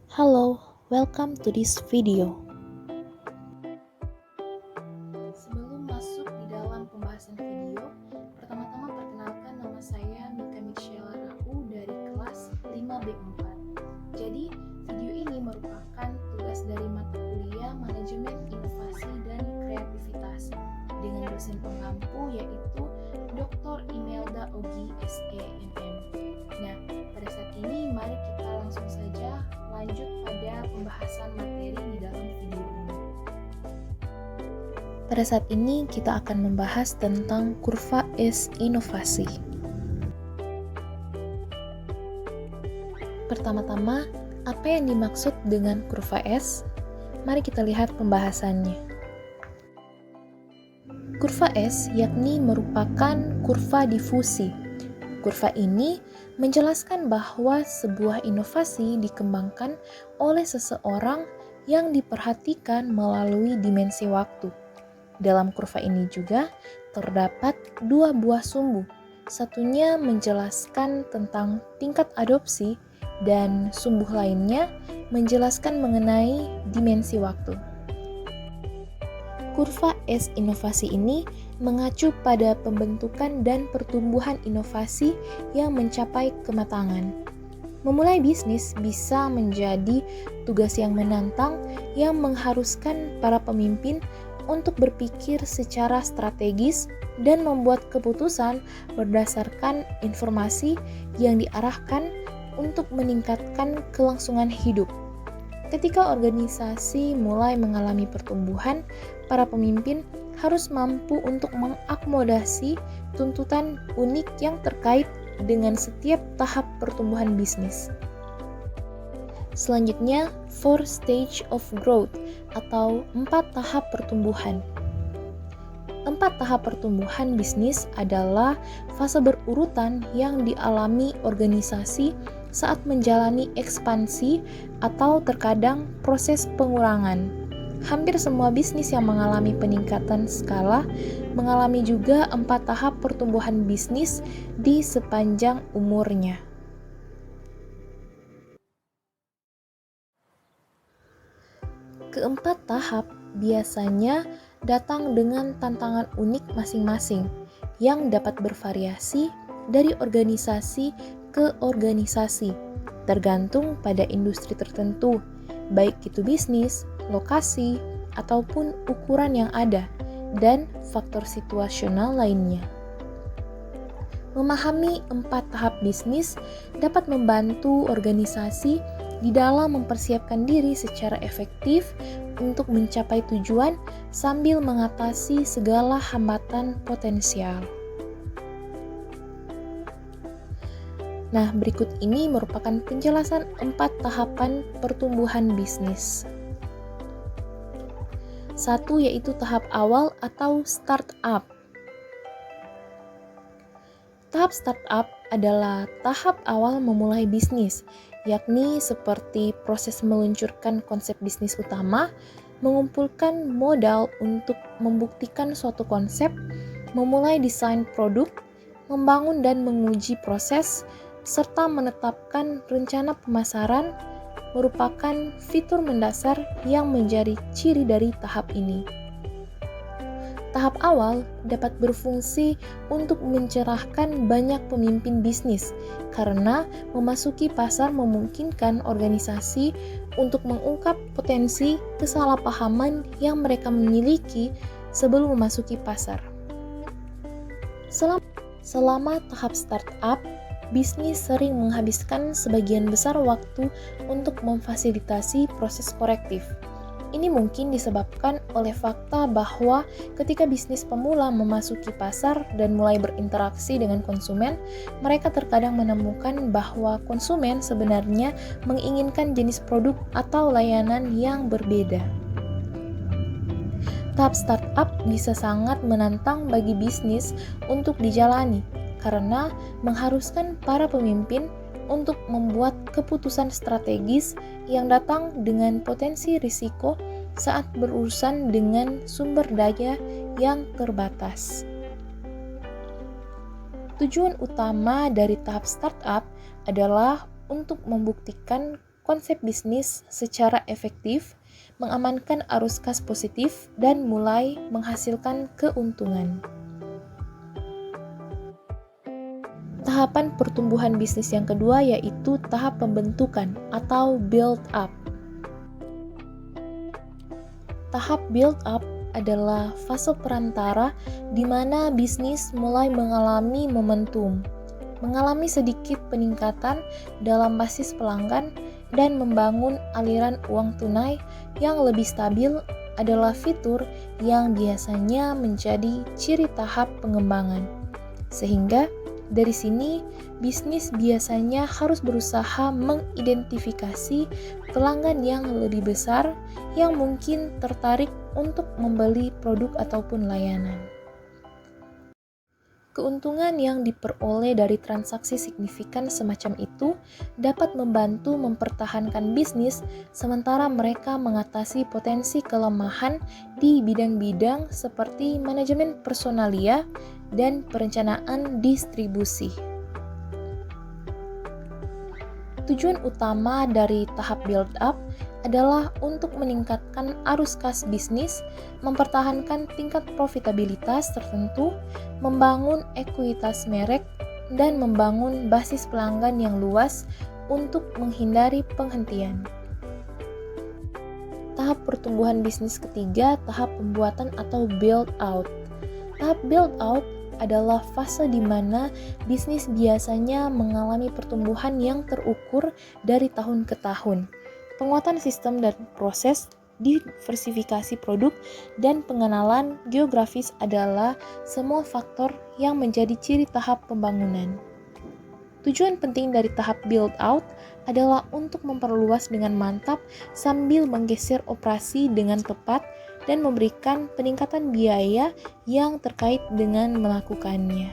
Hello, welcome to this video. Sebelum masuk di dalam pembahasan video, pertama-tama perkenalkan nama saya Mika Michelle Rau dari kelas 5B4. Jadi, video ini merupakan tugas dari mata kuliah Manajemen Inovasi dan Kreativitas dengan dosen pengampu yaitu Dr. Imelda Ogi SEMM. Nah, pada saat ini mari kita langsung saja lanjut pada pembahasan materi di dalam video ini. Pada saat ini kita akan membahas tentang kurva S inovasi. Pertama-tama, apa yang dimaksud dengan kurva S? Mari kita lihat pembahasannya. Kurva S yakni merupakan kurva difusi. Kurva ini menjelaskan bahwa sebuah inovasi dikembangkan oleh seseorang yang diperhatikan melalui dimensi waktu. Dalam kurva ini juga terdapat dua buah sumbu. Satunya menjelaskan tentang tingkat adopsi dan sumbu lainnya menjelaskan mengenai dimensi waktu. Kurva S inovasi ini mengacu pada pembentukan dan pertumbuhan inovasi yang mencapai kematangan. Memulai bisnis bisa menjadi tugas yang menantang yang mengharuskan para pemimpin untuk berpikir secara strategis dan membuat keputusan berdasarkan informasi yang diarahkan untuk meningkatkan kelangsungan hidup. Ketika organisasi mulai mengalami pertumbuhan, para pemimpin harus mampu untuk mengakomodasi tuntutan unik yang terkait dengan setiap tahap pertumbuhan bisnis. Selanjutnya, 4 stage of growth atau 4 tahap pertumbuhan. 4 tahap pertumbuhan bisnis adalah fase berurutan yang dialami organisasi saat menjalani ekspansi atau terkadang proses pengurangan. Hampir semua bisnis yang mengalami peningkatan skala mengalami juga 4 tahap pertumbuhan bisnis di sepanjang umurnya. Keempat tahap biasanya datang dengan tantangan unik masing-masing yang dapat bervariasi dari organisasi ke organisasi, tergantung pada industri tertentu, baik itu bisnis, lokasi, ataupun ukuran yang ada, dan faktor situasional lainnya. Memahami 4 tahap bisnis dapat membantu organisasi di dalam mempersiapkan diri secara efektif untuk mencapai tujuan sambil mengatasi segala hambatan potensial. Nah, berikut ini merupakan penjelasan 4 tahapan pertumbuhan bisnis. 1 yaitu tahap awal atau startup. Tahap startup adalah tahap awal memulai bisnis, yakni seperti proses meluncurkan konsep bisnis utama, mengumpulkan modal untuk membuktikan suatu konsep, memulai desain produk, membangun dan menguji proses, serta menetapkan rencana pemasaran merupakan fitur mendasar yang menjadi ciri dari tahap ini. Tahap awal dapat berfungsi untuk mencerahkan banyak pemimpin bisnis karena memasuki pasar memungkinkan organisasi untuk mengungkap potensi kesalahpahaman yang mereka miliki sebelum memasuki pasar. Selama tahap startup, bisnis sering menghabiskan sebagian besar waktu untuk memfasilitasi proses korektif. Ini mungkin disebabkan oleh fakta bahwa ketika bisnis pemula memasuki pasar dan mulai berinteraksi dengan konsumen, mereka terkadang menemukan bahwa konsumen sebenarnya menginginkan jenis produk atau layanan yang berbeda. Tahap startup bisa sangat menantang bagi bisnis untuk dijalani, karena mengharuskan para pemimpin untuk membuat keputusan strategis yang datang dengan potensi risiko saat berurusan dengan sumber daya yang terbatas. Tujuan utama dari tahap startup adalah untuk membuktikan konsep bisnis secara efektif, mengamankan arus kas positif, dan mulai menghasilkan keuntungan. Tahapan pertumbuhan bisnis yang kedua yaitu tahap pembentukan atau build up. Tahap build up adalah fase perantara di mana bisnis mulai mengalami momentum, mengalami sedikit peningkatan dalam basis pelanggan, dan membangun aliran uang tunai yang lebih stabil adalah fitur yang biasanya menjadi ciri tahap pengembangan. Sehingga dari sini, bisnis biasanya harus berusaha mengidentifikasi pelanggan yang lebih besar yang mungkin tertarik untuk membeli produk ataupun layanan. Keuntungan yang diperoleh dari transaksi signifikan semacam itu dapat membantu mempertahankan bisnis sementara mereka mengatasi potensi kelemahan di bidang-bidang seperti manajemen personalia dan perencanaan distribusi. Tujuan utama dari tahap build up adalah untuk meningkatkan arus kas bisnis, mempertahankan tingkat profitabilitas tertentu, membangun ekuitas merek, dan membangun basis pelanggan yang luas untuk menghindari penghentian. Tahap pertumbuhan bisnis ketiga, tahap pembuatan atau build out. Tahap build out adalah fase di mana bisnis biasanya mengalami pertumbuhan yang terukur dari tahun ke tahun. Penguatan sistem dan proses, diversifikasi produk, dan pengenalan geografis adalah semua faktor yang menjadi ciri tahap pembangunan. Tujuan penting dari tahap build out adalah untuk memperluas dengan mantap sambil menggeser operasi dengan tepat dan memberikan peningkatan biaya yang terkait dengan melakukannya.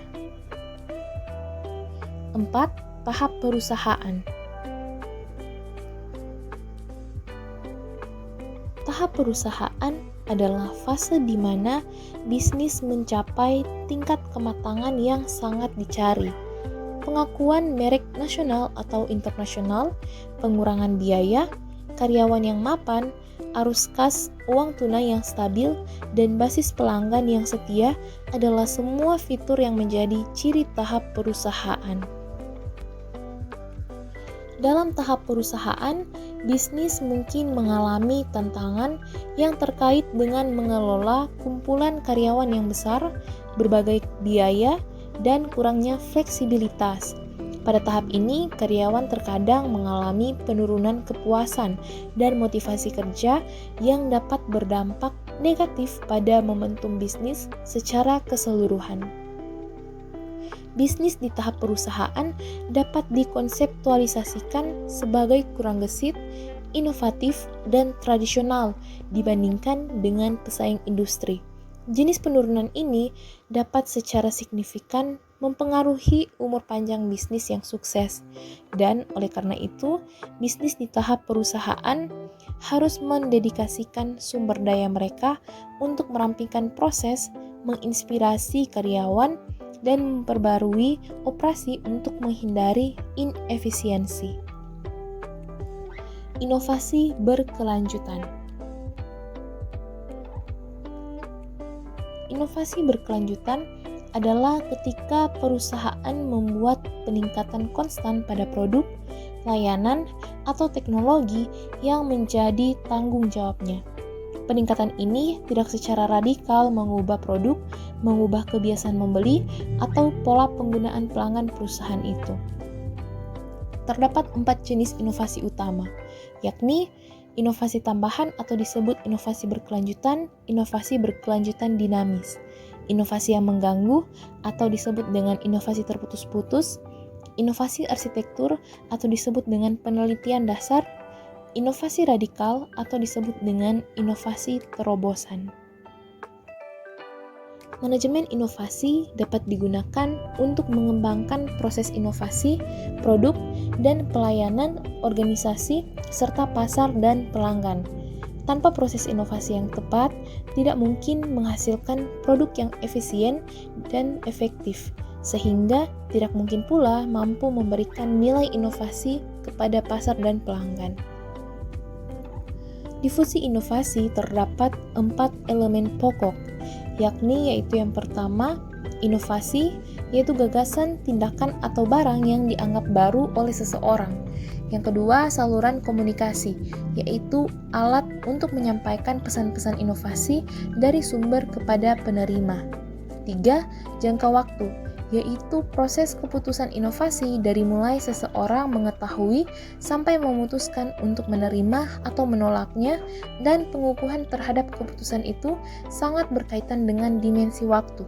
4. Tahap perusahaan. Tahap perusahaan adalah fase di mana bisnis mencapai tingkat kematangan yang sangat dicari. Pengakuan merek nasional atau internasional, pengurangan biaya, karyawan yang mapan, arus kas uang tunai yang stabil, dan basis pelanggan yang setia adalah semua fitur yang menjadi ciri tahap perusahaan. Dalam tahap perusahaan, bisnis mungkin mengalami tantangan yang terkait dengan mengelola kumpulan karyawan yang besar, berbagai biaya, dan kurangnya fleksibilitas. Pada tahap ini, karyawan terkadang mengalami penurunan kepuasan dan motivasi kerja yang dapat berdampak negatif pada momentum bisnis secara keseluruhan. Bisnis di tahap perusahaan dapat dikonseptualisasikan sebagai kurang gesit, inovatif, dan tradisional dibandingkan dengan pesaing industri. Jenis penurunan ini dapat secara signifikan mempengaruhi umur panjang bisnis yang sukses, dan oleh karena itu, bisnis di tahap perusahaan harus mendedikasikan sumber daya mereka untuk merampingkan proses, menginspirasi karyawan, dan memperbarui operasi untuk menghindari inefisiensi. Inovasi berkelanjutan. Inovasi berkelanjutan adalah ketika perusahaan membuat peningkatan konstan pada produk, layanan, atau teknologi yang menjadi tanggung jawabnya. Peningkatan ini tidak secara radikal mengubah produk, mengubah kebiasaan membeli, atau pola penggunaan pelanggan perusahaan itu. Terdapat 4 jenis inovasi utama, yakni inovasi tambahan atau disebut inovasi berkelanjutan dinamis, inovasi yang mengganggu atau disebut dengan inovasi terputus-putus, inovasi arsitektur atau disebut dengan penelitian dasar, inovasi radikal atau disebut dengan inovasi terobosan. Manajemen inovasi dapat digunakan untuk mengembangkan proses inovasi, produk, dan pelayanan organisasi serta pasar dan pelanggan. Tanpa proses inovasi yang tepat, tidak mungkin menghasilkan produk yang efisien dan efektif, sehingga tidak mungkin pula mampu memberikan nilai inovasi kepada pasar dan pelanggan. Difusi inovasi terdapat 4 elemen pokok, yaitu yang pertama, inovasi, yaitu gagasan, tindakan, atau barang yang dianggap baru oleh seseorang. Yang kedua, saluran komunikasi, yaitu alat untuk menyampaikan pesan-pesan inovasi dari sumber kepada penerima. 3. Jangka waktu, yaitu proses keputusan inovasi dari mulai seseorang mengetahui sampai memutuskan untuk menerima atau menolaknya, dan pengukuhan terhadap keputusan itu sangat berkaitan dengan dimensi waktu.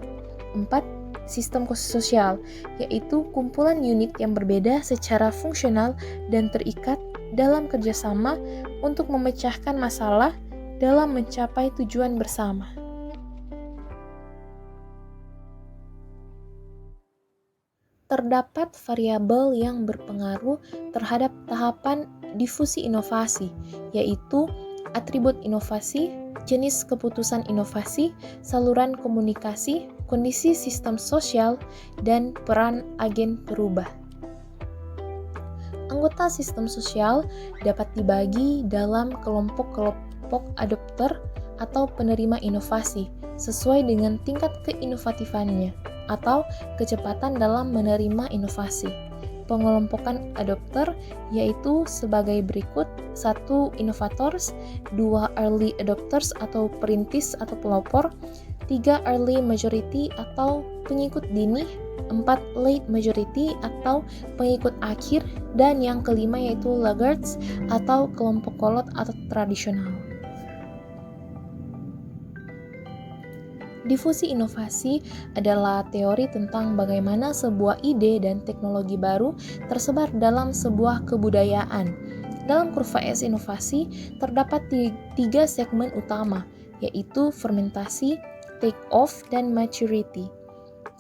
4. Sistem sosial, yaitu kumpulan unit yang berbeda secara fungsional dan terikat dalam kerjasama untuk memecahkan masalah dalam mencapai tujuan bersama. Terdapat variabel yang berpengaruh terhadap tahapan difusi inovasi, yaitu atribut inovasi, jenis keputusan inovasi, saluran komunikasi, kondisi sistem sosial, dan peran agen perubah. Anggota sistem sosial dapat dibagi dalam kelompok-kelompok adopter atau penerima inovasi sesuai dengan tingkat keinovatifannya atau kecepatan dalam menerima inovasi. Pengelompokan adopter yaitu sebagai berikut: 1. Innovators, 2. Early adopters atau perintis atau pelopor, 3. Early majority atau pengikut dini, 4. Late majority atau pengikut akhir, dan yang kelima yaitu laggards atau kelompok kolot atau tradisional. Difusi inovasi adalah teori tentang bagaimana sebuah ide dan teknologi baru tersebar dalam sebuah kebudayaan. Dalam kurva S inovasi terdapat 3 segmen utama, yaitu fermentasi, take-off, dan maturity.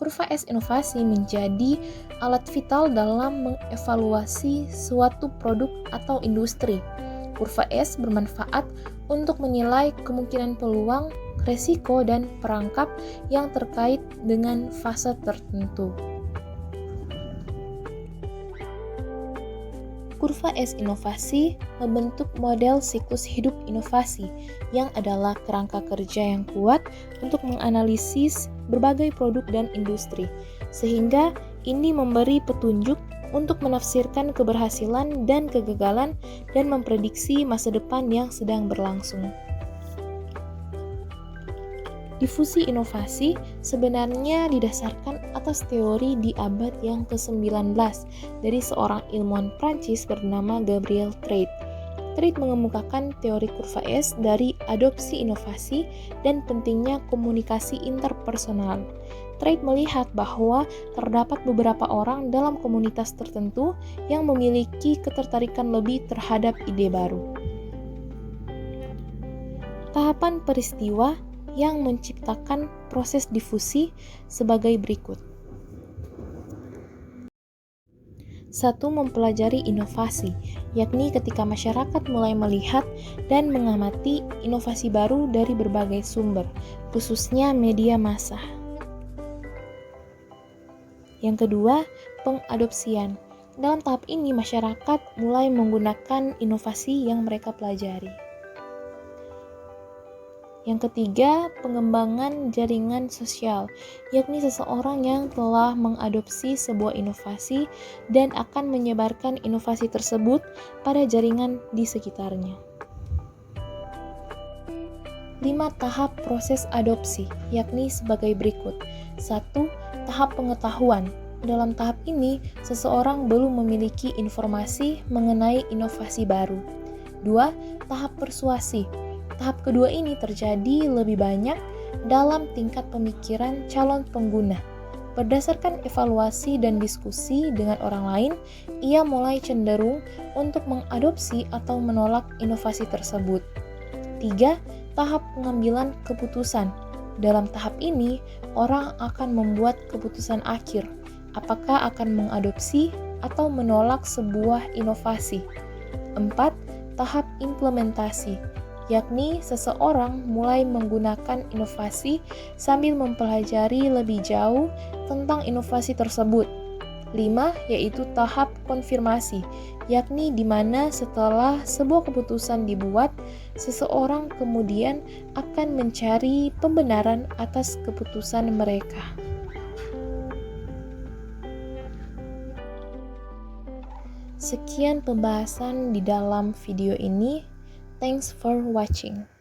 Kurva S inovasi menjadi alat vital dalam mengevaluasi suatu produk atau industri. Kurva S bermanfaat untuk menilai kemungkinan peluang, resiko, dan perangkap yang terkait dengan fase tertentu. Kurva S inovasi membentuk model siklus hidup inovasi yang adalah kerangka kerja yang kuat untuk menganalisis berbagai produk dan industri, sehingga ini memberi petunjuk untuk menafsirkan keberhasilan dan kegagalan dan memprediksi masa depan yang sedang berlangsung. Difusi inovasi sebenarnya didasarkan atas teori di abad yang ke-19 dari seorang ilmuwan Prancis bernama Gabriel Traite. Traite mengemukakan teori kurva S dari adopsi inovasi dan pentingnya komunikasi interpersonal. Traite melihat bahwa terdapat beberapa orang dalam komunitas tertentu yang memiliki ketertarikan lebih terhadap ide baru. Tahapan peristiwa yang menciptakan proses difusi sebagai berikut. 1. Mempelajari inovasi, yakni ketika masyarakat mulai melihat dan mengamati inovasi baru dari berbagai sumber, khususnya media massa. Yang kedua, pengadopsian. Dalam tahap ini masyarakat mulai menggunakan inovasi yang mereka pelajari. Yang ketiga, pengembangan jaringan sosial, yakni seseorang yang telah mengadopsi sebuah inovasi dan akan menyebarkan inovasi tersebut pada jaringan di sekitarnya. 5. Tahap proses adopsi, yakni sebagai berikut. 1. Tahap pengetahuan. Dalam tahap ini, seseorang belum memiliki informasi mengenai inovasi baru. 2. Tahap persuasi. Tahap kedua ini terjadi lebih banyak dalam tingkat pemikiran calon pengguna. Berdasarkan evaluasi dan diskusi dengan orang lain, ia mulai cenderung untuk mengadopsi atau menolak inovasi tersebut. 3. Tahap pengambilan keputusan. Dalam tahap ini, orang akan membuat keputusan akhir, apakah akan mengadopsi atau menolak sebuah inovasi. 4. Tahap implementasi, yakni seseorang mulai menggunakan inovasi sambil mempelajari lebih jauh tentang inovasi tersebut. 5. Yaitu tahap konfirmasi, yakni di mana setelah sebuah keputusan dibuat, seseorang kemudian akan mencari pembenaran atas keputusan mereka. Sekian pembahasan di dalam video ini. Thanks for watching.